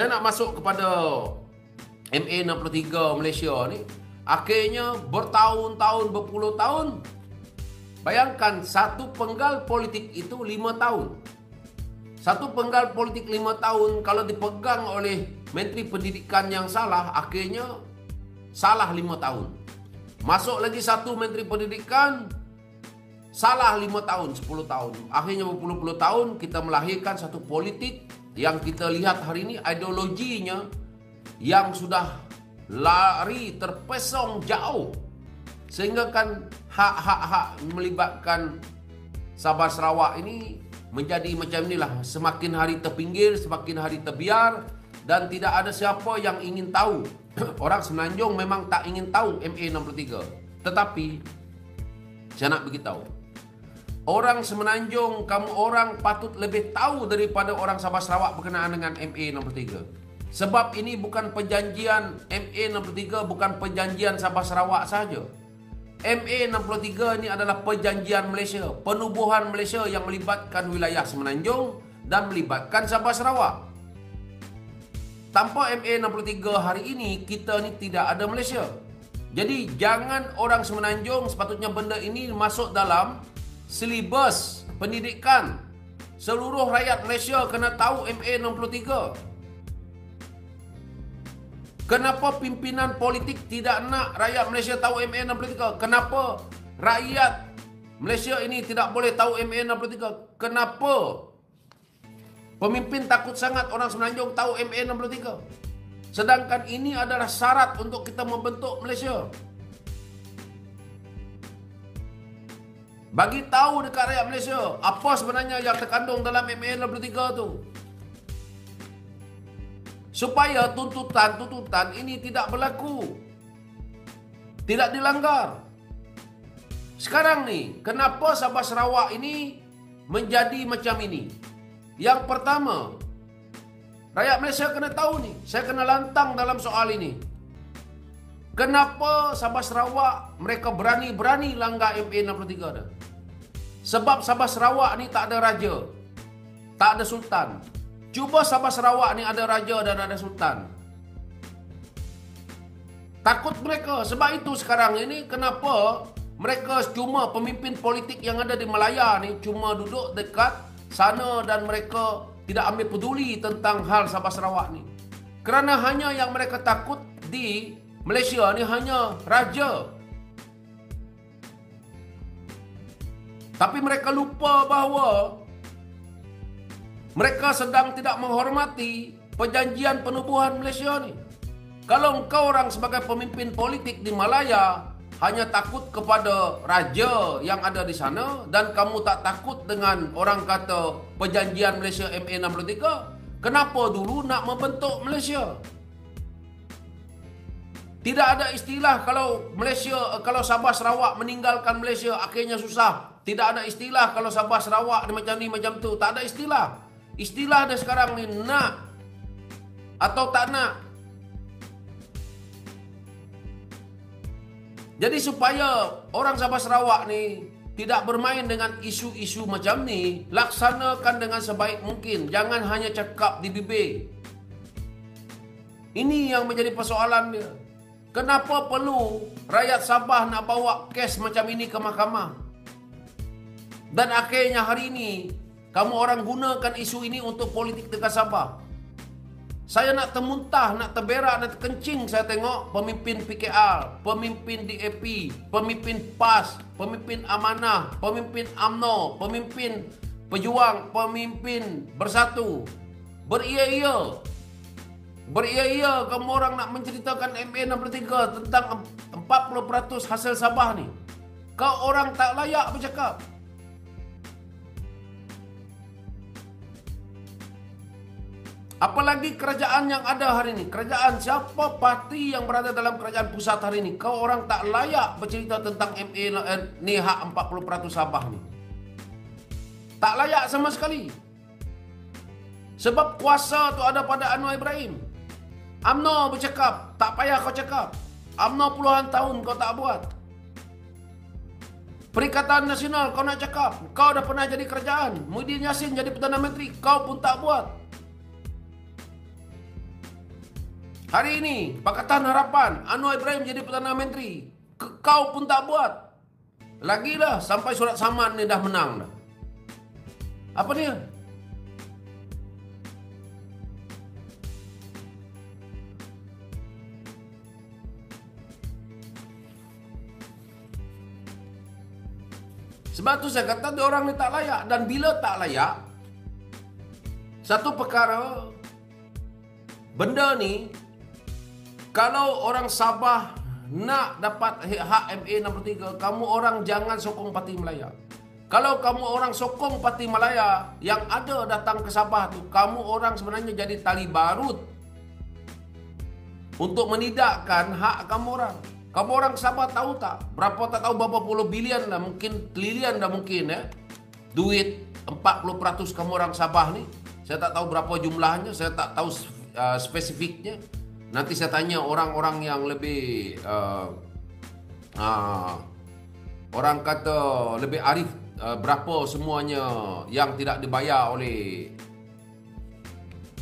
Saya nak masuk kepada MA63 Malaysia ni. Akhirnya bertahun-tahun, berpuluh tahun. Bayangkan satu penggal politik itu 5 tahun. Satu penggal politik 5 tahun kalau dipegang oleh Menteri Pendidikan yang salah, akhirnya salah 5 tahun. Masuk lagi satu Menteri Pendidikan, salah 5 tahun, 10 tahun. Akhirnya berpuluh-puluh tahun kita melahirkan satu politik yang kita lihat hari ini ideologinya yang sudah lari terpesong jauh. Sehingga kan hak-hak melibatkan Sabah Sarawak ini menjadi macam inilah. Semakin hari terpinggir, semakin hari terbiar dan tidak ada siapa yang ingin tahu. Orang Semenanjung memang tak ingin tahu MA63. Tetapi saya nak beritahu, orang Semenanjung, kamu orang patut lebih tahu daripada orang Sabah Sarawak berkenaan dengan MA63. Sebab ini bukan perjanjian MA63, bukan perjanjian Sabah Sarawak saja. MA63 ini adalah perjanjian Malaysia, penubuhan Malaysia yang melibatkan wilayah Semenanjung dan melibatkan Sabah Sarawak. Tanpa MA63 hari ini, kita ni tidak ada Malaysia. Jadi jangan orang Semenanjung, sepatutnya benda ini masuk dalam silibus pendidikan. Seluruh rakyat Malaysia kena tahu MA63. Kenapa pimpinan politik tidak nak rakyat Malaysia tahu MA63? Kenapa rakyat Malaysia ini tidak boleh tahu MA63? Kenapa pemimpin takut sangat orang Semenanjung tahu MA63? Sedangkan ini adalah syarat untuk kita membentuk Malaysia. Bagi tahu dekat rakyat Malaysia apa sebenarnya yang terkandung dalam MA63 tu. Supaya tuntutan ini tidak berlaku. Tidak dilanggar. Sekarang ni, kenapa Sabah Sarawak ini menjadi macam ini? Yang pertama, rakyat Malaysia kena tahu ni. Saya kena lantang dalam soal ini. Kenapa Sabah Sarawak mereka berani-berani langgar MA63 dah? Sebab Sabah Sarawak ni tak ada raja. Tak ada sultan. Cuba Sabah Sarawak ni ada raja dan ada sultan. Takut mereka. Sebab itu sekarang ini kenapa mereka cuma pemimpin politik yang ada di Malaya ni cuma duduk dekat sana dan mereka tidak ambil peduli tentang hal Sabah Sarawak ni. Kerana hanya yang mereka takut di Malaysia ni hanya raja. Tapi mereka lupa bahawa mereka sedang tidak menghormati perjanjian penubuhan Malaysia ni. Kalau engkau orang sebagai pemimpin politik di Malaya hanya takut kepada raja yang ada di sana dan kamu tak takut dengan orang kata perjanjian Malaysia MA63, kenapa dulu nak membentuk Malaysia? Tidak ada istilah kalau Sabah Sarawak meninggalkan Malaysia akhirnya susah. Tidak ada istilah kalau Sabah Sarawak macam ni macam tu. Tak ada istilah. Istilah dia sekarang ni nak atau tak nak. Jadi supaya orang Sabah Sarawak ni tidak bermain dengan isu-isu macam ni, laksanakan dengan sebaik mungkin. Jangan hanya cakap di bibir. Ini yang menjadi persoalan dia. Kenapa perlu rakyat Sabah nak bawa kes macam ini ke mahkamah? Dan akhirnya hari ini kamu orang gunakan isu ini untuk politik dekat Sabah. Saya nak termuntah, nak terberak, nak terkencing saya tengok pemimpin PKR, pemimpin DAP, pemimpin PAS, pemimpin Amanah, pemimpin UMNO, pemimpin Pejuang, pemimpin Bersatu. Beria-ia. Beria-ia kamu orang nak menceritakan MA63 tentang 40% hasil Sabah ni. Kau orang tak layak bercakap. Apalagi kerajaan yang ada hari ini. Kerajaan siapa parti yang berada dalam kerajaan pusat hari ini. Kau orang tak layak bercerita tentang MA ni hak 40% Sabah ni. Tak layak sama sekali. Sebab kuasa tu ada pada Anwar Ibrahim. UMNO bercakap, tak payah kau cakap. UMNO puluhan tahun kau tak buat. Perikatan Nasional kau nak cakap. Kau dah pernah jadi kerajaan. Muhyiddin Yassin jadi Perdana Menteri. Kau pun tak buat. Hari ini Pakatan Harapan Anwar Ibrahim jadi Perdana Menteri. Kau pun tak buat. Lagilah sampai surat saman ni dah menang dah. Apa dia? Sebab tu saya kata dia orang ni tak layak. Dan bila tak layak, satu perkara, benda ni, kalau orang Sabah nak dapat hak MA nombor 3, kamu orang jangan sokong Parti Malaya. Kalau kamu orang sokong Parti Malaya yang ada datang ke Sabah tu, kamu orang sebenarnya jadi tali barut untuk menidakkan hak kamu orang. Kamu orang Sabah tahu tak? Tak tahu berapa puluh bilion dah, mungkin trilion dah mungkin ya. Duit 40% kamu orang Sabah ni. Saya tak tahu berapa jumlahnya, saya tak tahu spesifiknya. Nanti saya tanya orang-orang yang lebih orang kata lebih arif, berapa semuanya yang tidak dibayar oleh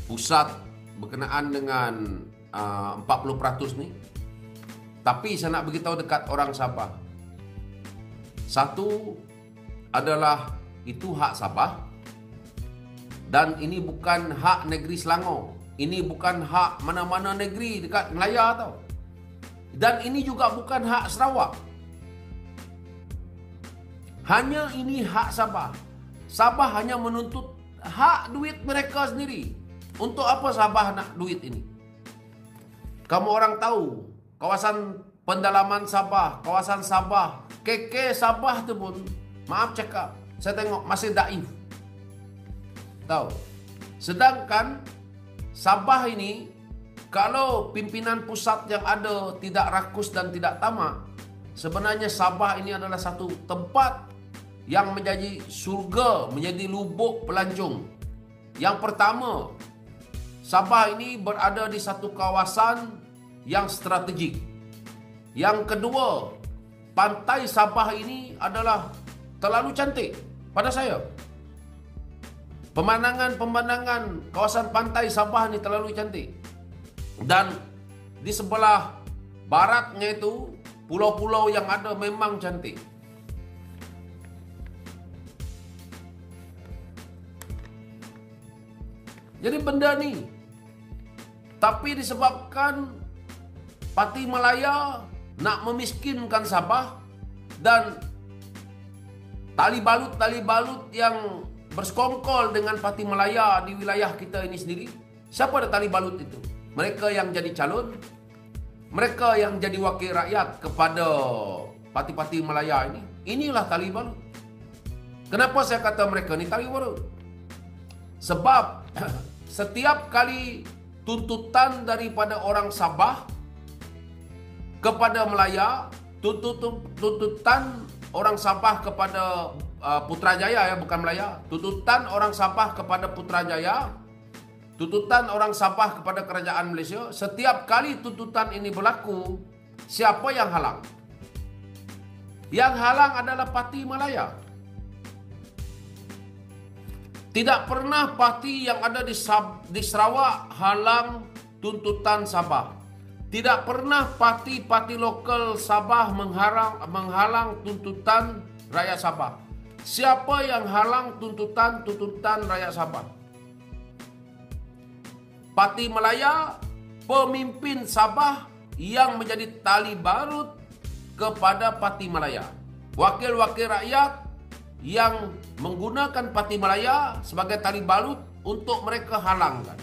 pusat berkenaan dengan 40% ni. Tapi saya nak beritahu dekat orang Sabah. Satu adalah itu hak Sabah. Dan ini bukan hak negeri Selangor. Ini bukan hak mana-mana negeri dekat Melaya tau. Dan ini juga bukan hak Sarawak. Hanya ini hak Sabah. Sabah hanya menuntut hak duit mereka sendiri. Untuk apa Sabah nak duit ini? Kamu orang tahu, kawasan pendalaman Sabah, kawasan Sabah, KK Sabah tu pun, maaf cakap, saya tengok masih daif. Tahu? Sedangkan Sabah ini, kalau pimpinan pusat yang ada tidak rakus dan tidak tamak, sebenarnya Sabah ini adalah satu tempat yang menjadi surga, menjadi lubuk pelancong. Yang pertama, Sabah ini berada di satu kawasan yang strategik. Yang kedua, pantai Sabah ini adalah terlalu cantik pada saya. Pemandangan kawasan pantai Sabah ni terlalu cantik. Dan di sebelah baratnya itu, pulau-pulau yang ada memang cantik. Jadi benda ni, tapi disebabkan Parti Malaya nak memiskinkan Sabah dan tali balut yang bersekongkol dengan Parti Malaya di wilayah kita ini sendiri. Siapa ada tali balut itu? Mereka yang jadi calon, mereka yang jadi wakil rakyat kepada parti-parti Malaya ini. Inilah tali balut. Kenapa saya kata mereka ni tali balut? Sebab setiap kali tuntutan daripada orang Sabah kepada Malaya, tuntutan orang Sabah kepada Putrajaya, ya, bukan Malaya. Tuntutan orang Sabah kepada Putrajaya, tuntutan orang Sabah kepada kerajaan Malaysia. Setiap kali tuntutan ini berlaku, siapa yang halang? Yang halang adalah Parti Malaya. Tidak pernah parti yang ada di Sarawak halang tuntutan Sabah. Tidak pernah parti-parti lokal Sabah menghalang tuntutan rakyat Sabah. Siapa yang halang tuntutan rakyat Sabah? Parti Malaya, pemimpin Sabah yang menjadi tali barut kepada Parti Malaya. Wakil-wakil rakyat yang menggunakan Parti Malaya sebagai tali balut untuk mereka halangkan.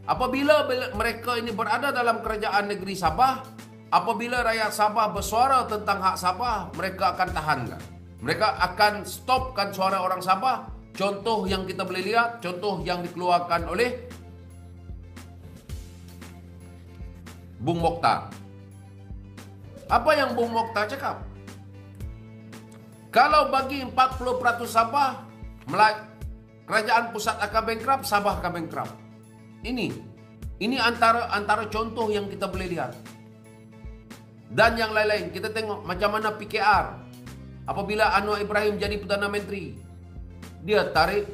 Apabila mereka ini berada dalam kerajaan negeri Sabah, apabila rakyat Sabah bersuara tentang hak Sabah, mereka akan tahankan. Mereka akan stopkan suara orang Sabah. Contoh yang kita boleh lihat, contoh yang dikeluarkan oleh Bung Mokhtar. Apa yang Bung Mokhtar cakap? Kalau bagi 40% Sabah, kerajaan pusat akan bankrupt, Sabah akan bankrupt. Ini antara contoh yang kita boleh lihat. Dan yang lain-lain, kita tengok macam mana PKR. Apabila Anwar Ibrahim jadi Perdana Menteri, dia tarik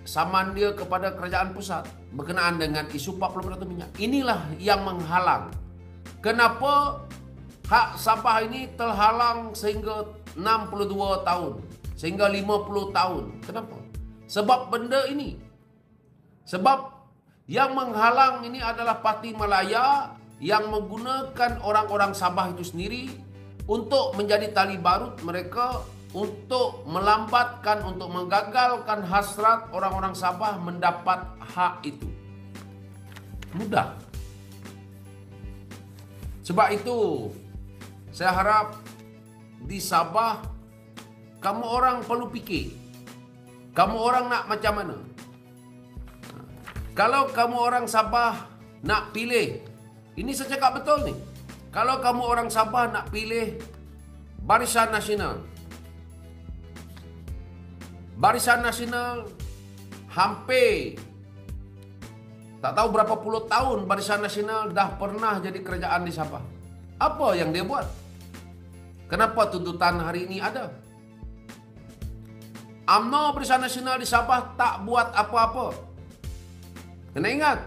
saman dia kepada kerajaan pusat berkenaan dengan isu 40% minyak. Inilah yang menghalang. Kenapa hak Sabah ini terhalang sehingga 62 tahun, sehingga 50 tahun. Kenapa? Sebab benda ini. Sebab yang menghalang ini adalah Parti Malaya yang menggunakan orang-orang Sabah itu sendiri untuk menjadi tali barut mereka, untuk melambatkan, untuk menggagalkan hasrat orang-orang Sabah mendapat hak itu. Mudah. Sebab itu, saya harap di Sabah, kamu orang perlu fikir. Kamu orang nak macam mana? Kalau kamu orang Sabah nak pilih, ini saya cakap betul ni. Kalau kamu orang Sabah nak pilih Barisan Nasional, Barisan Nasional hampir tak tahu berapa puluh tahun Barisan Nasional dah pernah jadi kerajaan di Sabah. Apa yang dia buat? Kenapa tuntutan hari ini ada? UMNO Barisan Nasional di Sabah tak buat apa-apa. Kena ingat,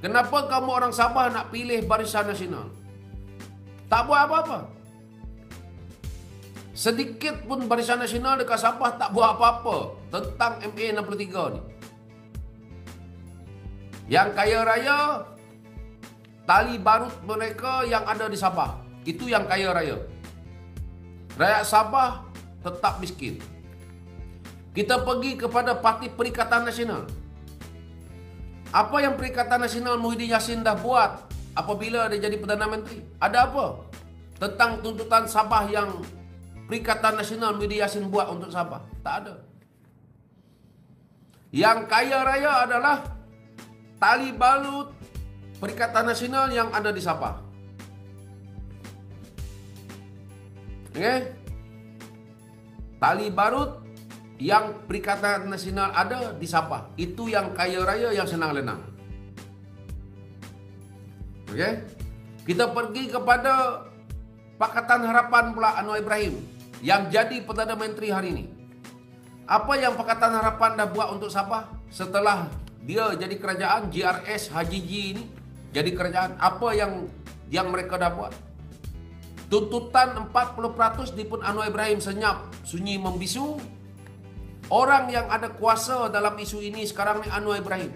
kenapa kamu orang Sabah nak pilih Barisan Nasional? Tak buat apa-apa. Sedikit pun Barisan Nasional dekat Sabah tak buat apa-apa tentang MA63 ni. Yang kaya raya, tali barut mereka yang ada di Sabah. Itu yang kaya raya. Rakyat Sabah tetap miskin. Kita pergi kepada Parti Perikatan Nasional. Apa yang Perikatan Nasional Muhyiddin Yassin dah buat apabila dia jadi Perdana Menteri? Ada apa tentang tuntutan Sabah yang Perikatan Nasional Muhyiddin Yassin buat untuk Sabah? Tak ada. Yang kaya raya adalah tali balut Perikatan Nasional yang ada di Sabah. Okey? Tali barut yang Perikatan Nasional ada di Sabah. Itu yang kaya raya yang senang lenang. Okey? Kita pergi kepada Pakatan Harapan pula Anwar Ibrahim yang jadi Perdana Menteri hari ini. Apa yang Pakatan Harapan dah buat untuk Sabah setelah dia jadi kerajaan, GRS Haji G ini jadi kerajaan? Apa yang mereka dah buat? Tuntutan 40% di pun Anwar Ibrahim senyap, sunyi membisu. Orang yang ada kuasa dalam isu ini sekarang ni Anwar Ibrahim.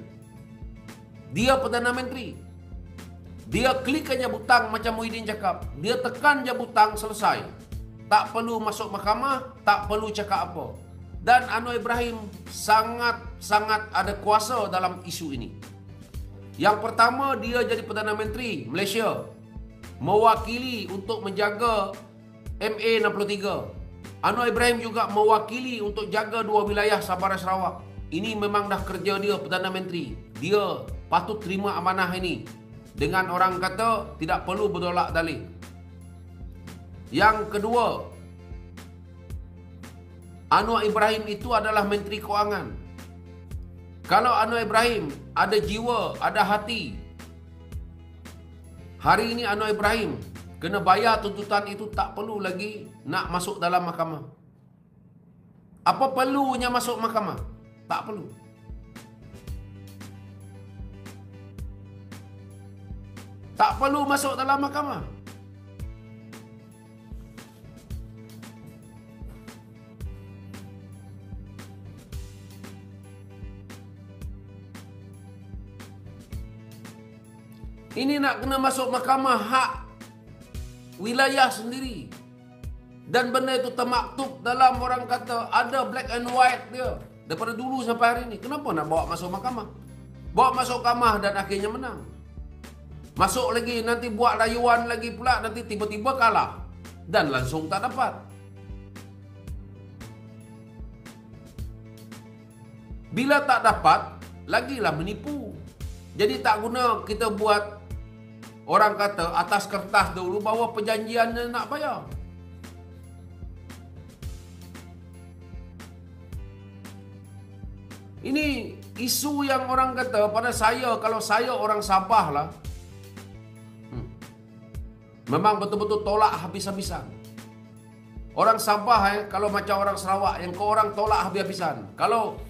Dia Perdana Menteri. Dia klik aja butang macam Muhyiddin cakap. Dia tekan je butang, selesai. Tak perlu masuk mahkamah, tak perlu cakap apa. Dan Anwar Ibrahim sangat-sangat ada kuasa dalam isu ini. Yang pertama, dia jadi Perdana Menteri Malaysia. Mewakili untuk menjaga MA63. Anwar Ibrahim juga mewakili untuk jaga dua wilayah Sabah dan Sarawak. Ini memang dah kerja dia Perdana Menteri. Dia patut terima amanah ini. Dengan orang kata tidak perlu bertolak dalih. Yang kedua, Anwar Ibrahim itu adalah Menteri Kewangan. Kalau Anwar Ibrahim ada jiwa, ada hati, hari ini Anwar Ibrahim kena bayar tuntutan itu, tak perlu lagi nak masuk dalam mahkamah. Apa perlunya masuk mahkamah? Tak perlu. Tak perlu masuk dalam mahkamah. Ini nak kena masuk mahkamah hak wilayah sendiri. Dan benda itu termaktub dalam, orang kata ada black and white dia. Daripada dulu sampai hari ini. Kenapa nak bawa masuk mahkamah? Bawa masuk mahkamah dan akhirnya menang. Masuk lagi, nanti buat rayuan lagi pula, nanti tiba-tiba kalah. Dan langsung tak dapat. Bila tak dapat, lagilah menipu. Jadi tak guna kita buat, orang kata atas kertas dulu bahawa perjanjiannya nak bayar. Ini isu yang orang kata pada saya, kalau saya orang Sabah lah, memang betul-betul tolak habis-habisan. Orang Sabah kalau macam orang Sarawak yang kau orang tolak habis-habisan. Kalau